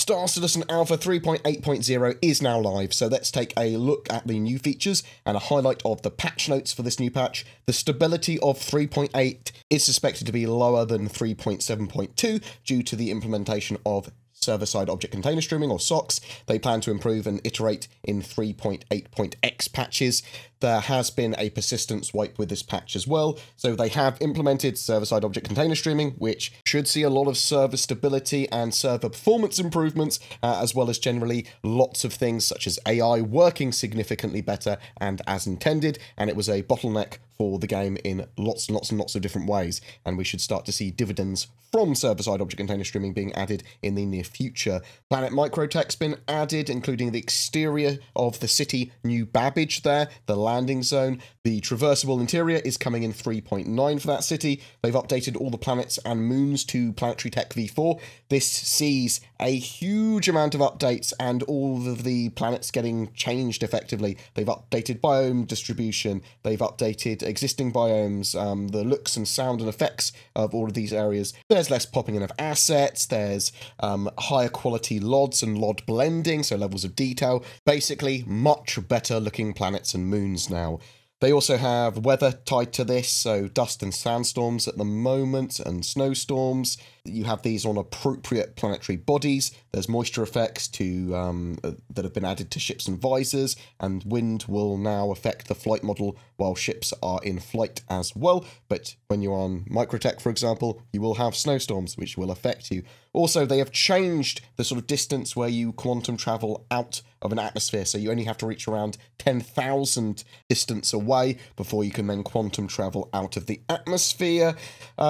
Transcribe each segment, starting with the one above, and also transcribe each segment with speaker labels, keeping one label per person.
Speaker 1: Star Citizen Alpha 3.8.0 is now live, so let's take a look at the new features and a highlight of the patch notes for this new patch. The stability of 3.8 is suspected to be lower than 3.7.2 due to the implementation of server-side object container streaming, or SOCs. They plan to improve and iterate in 3.8.x patches. There has been a persistence wipe with this patch as well, so they have implemented server-side object container streaming, which should see a lot of server stability and server performance improvements, as well as generally lots of things such as AI working significantly better and as intended, and it was a bottleneck for the game in lots and lots and lots of different ways, and we should start to see dividends from server-side object container streaming being added in the near future. Planet MICROTECH's been added, including the exterior of the city New Babbage there, the landing zone. The traversable interior is coming in 3.9 for that city. They've updated all the planets and moons to Planetary Tech v4. This sees a huge amount of updates and all of the planets getting changed effectively. They've updated biome distribution, they've updated existing biomes, the looks and sound and effects of all of these areas. There's less popping in of assets, there's higher quality LODs and LOD blending, so levels of detail. Basically, much better looking planets and moons now. They also have weather tied to this, so dust and sandstorms at the moment, and snowstorms. You have these on appropriate planetary bodies. There's moisture effects that have been added to ships and visors, and wind will now affect the flight model while ships are in flight as well. But when you're on MICROTECH, for example, you will have snowstorms, which will affect you. Also, they have changed the sort of distance where you quantum travel out of an atmosphere, so you only have to reach around 10,000 distance away before you can then quantum travel out of the atmosphere.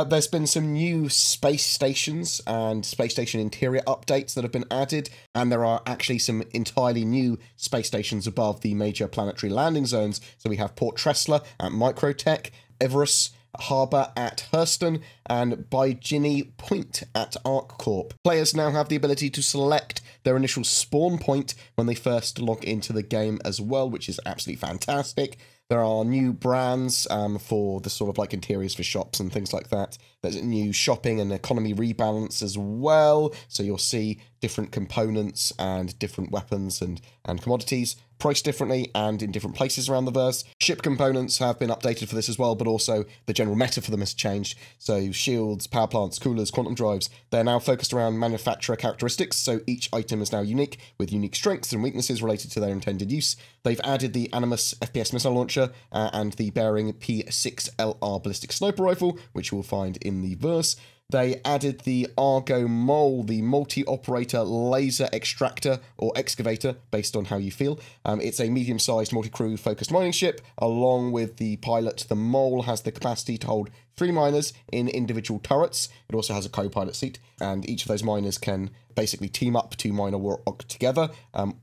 Speaker 1: There's been some new space stations and space station interior updates that have been added, and there are actually some entirely new space stations above the major planetary landing zones. So we have Port Tressler at MICROTECH, Everus Harbour at Hurston, and Bygini Point at ArcCorp. Players now have the ability to select their initial spawn point when they first log into the game as well, which is absolutely fantastic. There are new brands for the sort of like interiors for shops and things like that. There's a new shopping and economy rebalance as well, so you'll see different components and different weapons and commodities priced differently and in different places around the verse. Ship components have been updated for this as well, but also the general meta for them has changed. So shields, power plants, coolers, quantum drives, they're now focused around manufacturer characteristics, so each item is now unique, with unique strengths and weaknesses related to their intended use. They've added the Animus FPS missile launcher and the Bearing P6LR ballistic sniper rifle, which you will find in the verse. They added the Argo Mole, the multi-operator laser extractor or excavator, based on how you feel. It's a medium-sized multi-crew focused mining ship. Along with the pilot, the Mole has the capacity to hold 3 miners in individual turrets. It also has a co-pilot seat, and each of those miners can basically team up to mine a rock together,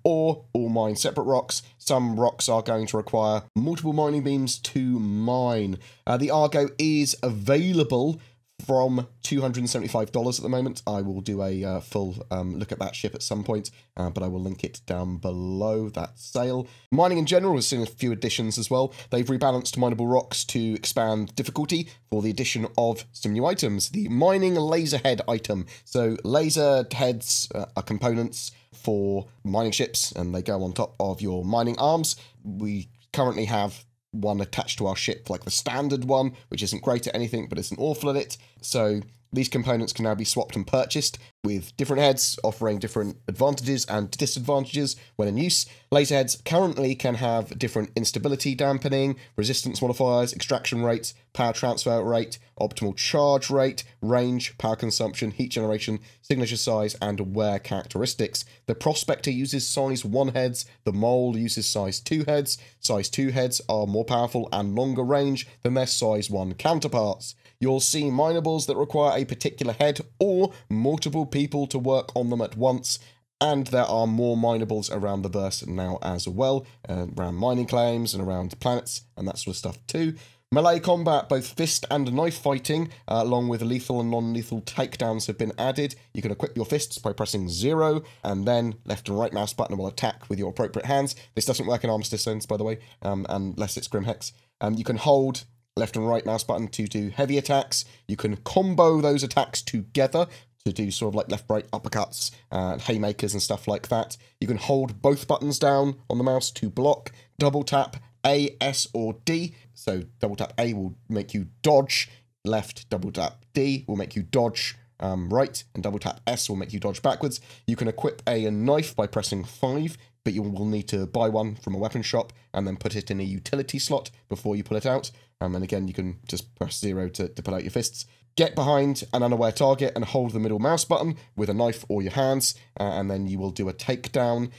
Speaker 1: or all mine separate rocks. Some rocks are going to require multiple mining beams to mine. The Argo is available from $275 at the moment. I will do a full look at that ship at some point, but I will link it down below that sale. Mining in general has seen a few additions as well. They've rebalanced mineable rocks to expand difficulty for the addition of some new items. The mining laser head item. So laser heads are components for mining ships, and they go on top of your mining arms. We currently have one attached to our ship, like the standard one, which isn't great at anything, but isn't awful at it. So these components can now be swapped and purchased, with different heads offering different advantages and disadvantages when in use. Laser heads currently can have different instability dampening, resistance modifiers, extraction rates, power transfer rate, optimal charge rate, range, power consumption, heat generation, signature size, and wear characteristics. The Prospector uses size 1 heads, the Mole uses size 2 heads. Size 2 heads are more powerful and longer range than their size 1 counterparts. You'll see minables that require a particular head or multiple people to work on them at once, and there are more minables around the verse now as well, around mining claims and around planets and that sort of stuff too. Melee combat, both fist and knife fighting, along with lethal and non-lethal takedowns have been added. You can equip your fists by pressing 0, and then left and right mouse button will attack with your appropriate hands. This doesn't work in Armistice zones, by the way, unless it's Grim Hex. You can hold left and right mouse button to do heavy attacks. You can combo those attacks together to do sort of like left-right uppercuts and haymakers and stuff like that. You can hold both buttons down on the mouse to block. Double tap A, S, or D. So double tap A will make you dodge left, double tap D will make you dodge right, and double tap S will make you dodge backwards. You can equip a knife by pressing 5, but you will need to buy one from a weapon shop and then put it in a utility slot before you pull it out. And again, you can just press 0 to pull out your fists. Get behind an unaware target and hold the middle mouse button with a knife or your hands, and then you will do a takedown.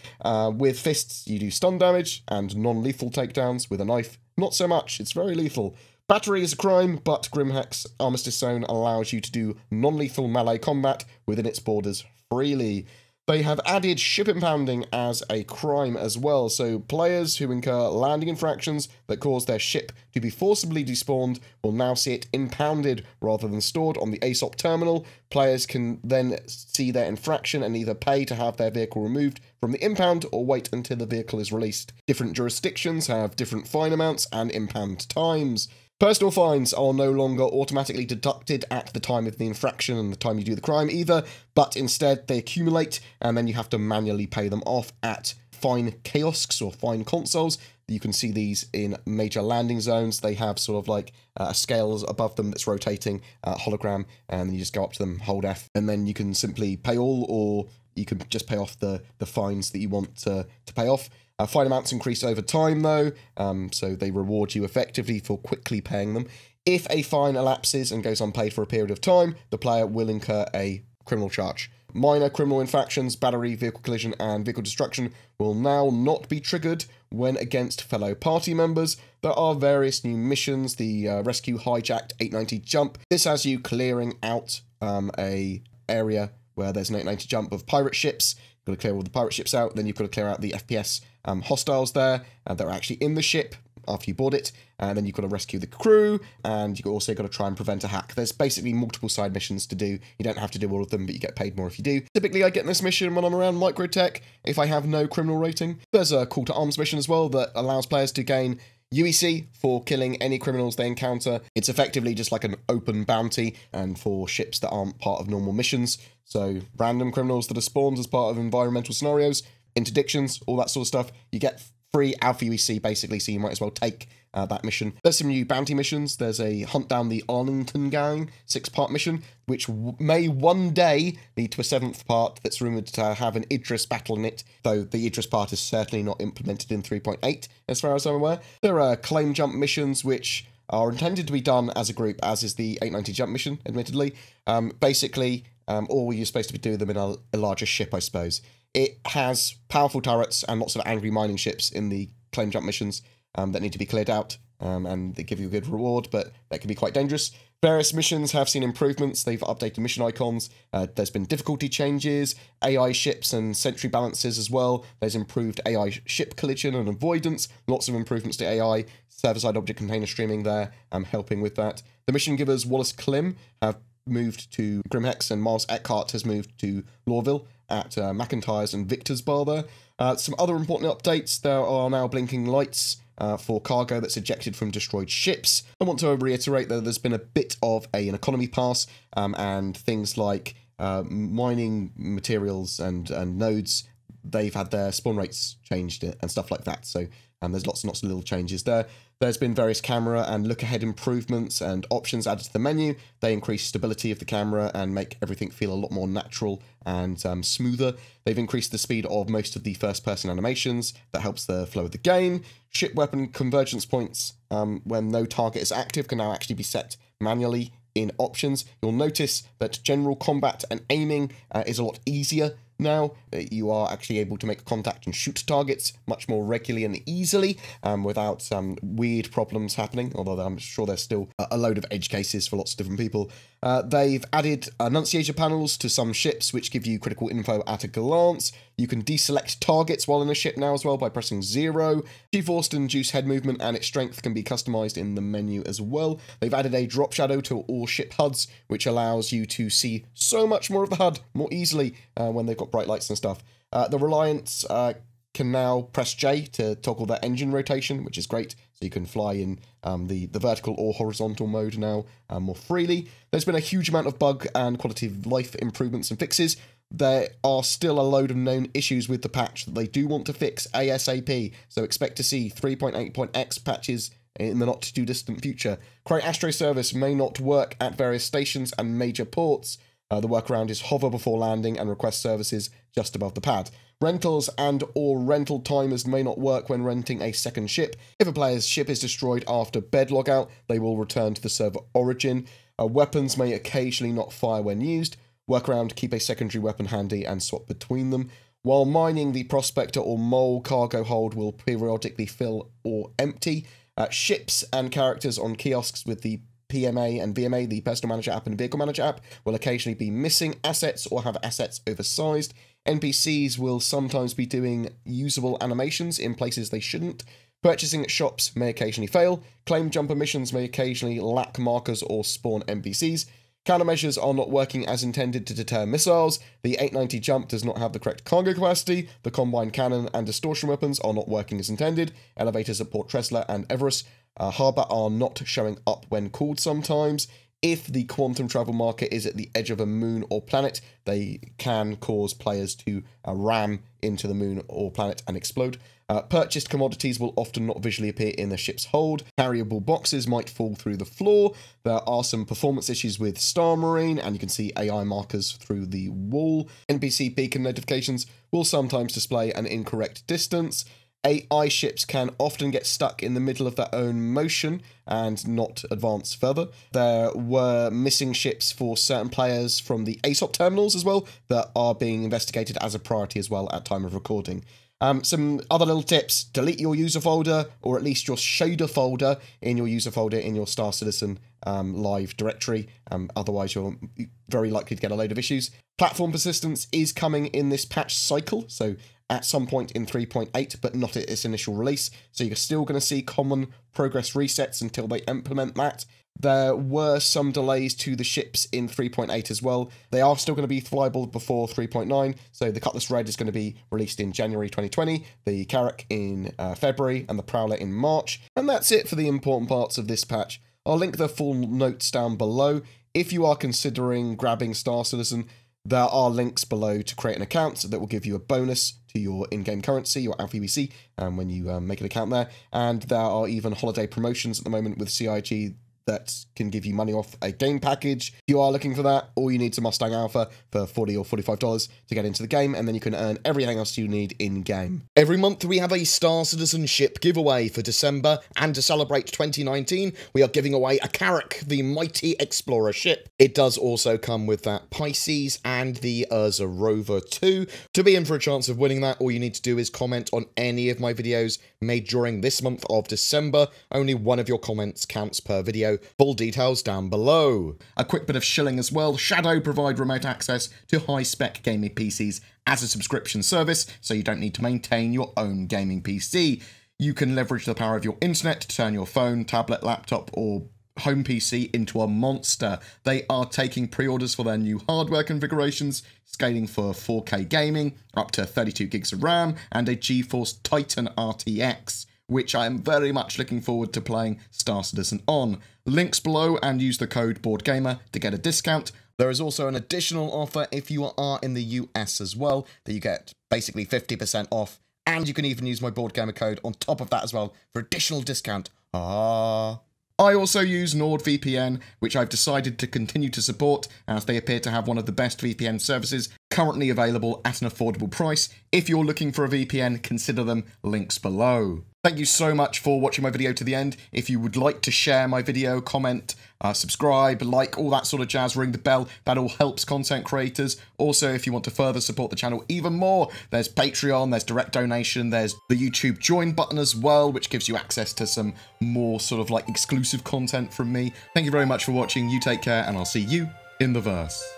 Speaker 1: With fists, you do stun damage and non-lethal takedowns. With a knife, not so much. It's very lethal. Battery is a crime, but Grimhex Armistice Zone allows you to do non-lethal melee combat within its borders freely. They have added ship impounding as a crime as well, so players who incur landing infractions that cause their ship to be forcibly despawned will now see it impounded rather than stored on the ASOP terminal. Players can then see their infraction and either pay to have their vehicle removed from the impound or wait until the vehicle is released. Different jurisdictions have different fine amounts and impound times. Personal fines are no longer automatically deducted at the time of the infraction and the time you do the crime either, but instead they accumulate and then you have to manually pay them off at fine kiosks or fine consoles. You can see these in major landing zones. They have sort of like a scale above them that's rotating, hologram, and then you just go up to them, hold F, and then you can simply pay all, or you can just pay off the fines that you want to pay off. Fine amounts increase over time though, so they reward you effectively for quickly paying them. If a fine elapses and goes unpaid for a period of time, the player will incur a criminal charge. Minor criminal infractions, battery, vehicle collision, and vehicle destruction will now not be triggered when against fellow party members. There are various new missions, the Rescue Hijacked 890 Jump. This has you clearing out a area where there's an 890 jump of pirate ships. You've got to clear all the pirate ships out, then you've got to clear out the FPS hostiles there that are actually in the ship after you board it, and then you've got to rescue the crew, and you've also got to try and prevent a hack. There's basically multiple side missions to do. You don't have to do all of them, but you get paid more if you do. Typically, I get this mission when I'm around MICROTECH if I have no criminal rating. There's a call to arms mission as well that allows players to gain UEC for killing any criminals they encounter. It's effectively just like an open bounty, and for ships that aren't part of normal missions. So random criminals that are spawned as part of environmental scenarios, interdictions, all that sort of stuff, you get free alpha UEC basically, so you might as well take that mission. There's some new bounty missions. There's a Hunt Down the Arlington Gang 6-part mission, which may one day lead to a 7th part that's rumoured to have an Idris battle in it, though the Idris part is certainly not implemented in 3.8, as far as I'm aware. There are claim jump missions, which are intended to be done as a group, as is the 890 jump mission, admittedly. Basically, or you're supposed to be doing them in a larger ship, I suppose. It has powerful turrets and lots of angry mining ships in the claim jump missions that need to be cleared out, and they give you a good reward, but that can be quite dangerous. Various missions have seen improvements. They've updated mission icons. There's been difficulty changes, AI ships and sentry balances as well. There's improved AI ship collision and avoidance. Lots of improvements to AI. Server-side object container streaming there, helping with that. The mission givers Wallace Klim have moved to Grimhex, and Miles Eckhart has moved to Lawville at McIntyre's and Victor's bar there. Some other important updates. There are now blinking lights for cargo that's ejected from destroyed ships. I want to reiterate that there's been a bit of an economy pass, and things like mining materials and nodes, they've had their spawn rates changed and stuff like that. So there's lots and lots of little changes there. There's been various camera and look-ahead improvements and options added to the menu. They increase stability of the camera and make everything feel a lot more natural and smoother. They've increased the speed of most of the first-person animations. That helps the flow of the game. Ship weapon convergence points, when no target is active, can now actually be set manually in options. You'll notice that general combat and aiming is a lot easier now. You are actually able to make contact and shoot targets much more regularly and easily without weird problems happening, although I'm sure there's still a load of edge cases for lots of different people. They've added annunciator panels to some ships which give you critical info at a glance. You can deselect targets while in a ship now as well by pressing 0. G-force and induce head movement and its strength can be customized in the menu as well. They've added a drop shadow to all ship HUDs, which allows you to see so much more of the HUD more easily when they've got bright lights and stuff. The Reliance can now press J to toggle their engine rotation, which is great. so you can fly in the vertical or horizontal mode now more freely. There's been a huge amount of bug and quality of life improvements and fixes. There are still a load of known issues with the patch that they do want to fix ASAP, so expect to see 3.8.x patches in the not-too-distant future. Create Astro service may not work at various stations and major ports. The workaround is hover before landing and request services just above the pad. Rentals and or rental timers may not work when renting a second ship. If a player's ship is destroyed after bed logout, they will return to the server origin. Weapons may occasionally not fire when used. Workaround, keep a secondary weapon handy and swap between them. While mining, the prospector or mole cargo hold will periodically fill or empty. Ships and characters on kiosks with the PMA and VMA, the Personal Manager app and Vehicle Manager app, will occasionally be missing assets or have assets oversized. NPCs will sometimes be doing usable animations in places they shouldn't. Purchasing at shops may occasionally fail. Claim jumper missions may occasionally lack markers or spawn NPCs. Countermeasures are not working as intended to deter missiles. The 890 jump does not have the correct cargo capacity. The combine cannon and distortion weapons are not working as intended. Elevators at Port Tresla and Everest Harbour are not showing up when called sometimes. If the quantum travel marker is at the edge of a moon or planet, they can cause players to ram into the moon or planet and explode. Purchased commodities will often not visually appear in the ship's hold. Carryable boxes might fall through the floor. There are some performance issues with Star Marine, and you can see AI markers through the wall. NPC beacon notifications will sometimes display an incorrect distance. AI ships can often get stuck in the middle of their own motion and not advance further. There were missing ships for certain players from the ASOP terminals as well that are being investigated as a priority as well at time of recording. Some other little tips: delete your user folder, or at least your shader folder in your user folder in your Star Citizen live directory. Otherwise, you're very likely to get a load of issues. Platform persistence is coming in this patch cycle, so at some point in 3.8, but not at its initial release. So you're still going to see common progress resets until they implement that. There were some delays to the ships in 3.8 as well. They are still going to be flyable before 3.9, so the Cutlass Red is going to be released in January 2020, the Carrack in February, and the Prowler in March. And that's it for the important parts of this patch. I'll link the full notes down below. If you are considering grabbing Star Citizen, there are links below to create an account that will give you a bonus to your in-game currency, your Alpha UEC, when you make an account there. And there are even holiday promotions at the moment with CIG that can give you money off a game package. If you are looking for that, all you need is a Mustang Alpha for $40 or $45 to get into the game, and then you can earn everything else you need in-game. Every month we have a Star Citizen ship giveaway for December, and to celebrate 2019, we are giving away a Carrack, the Mighty Explorer ship. It does also come with that Pisces and the Urza Rover 2. To be in for a chance of winning that, all you need to do is comment on any of my videos made during this month of December. Only one of your comments counts per video. Full details down below. A quick bit of shilling as well. Shadow provide remote access to high-spec gaming PCs as a subscription service, so you don't need to maintain your own gaming PC. You can leverage the power of your internet to turn your phone, tablet, laptop, or home PC into a monster. They are taking pre-orders for their new hardware configurations, scaling for 4K gaming, up to 32 gigs of RAM, and a GeForce Titan RTX, which I am very much looking forward to playing Star Citizen on. Links below, and use the code BoredGamer to get a discount. There is also an additional offer if you are in the US as well, that you get basically 50% off, and you can even use my BoredGamer code on top of that as well for additional discount. I also use NordVPN, which I've decided to continue to support, as they appear to have one of the best VPN services currently available at an affordable price. If you're looking for a VPN, consider them. Links below. Thank you so much for watching my video to the end. If you would like to share my video, comment, subscribe, like, all that sort of jazz, ring the bell, that all helps content creators. Also, if you want to further support the channel even more, there's Patreon, there's direct donation, there's the YouTube join button as well, which gives you access to some more sort of like exclusive content from me. Thank you very much for watching. You take care, and I'll see you in the verse.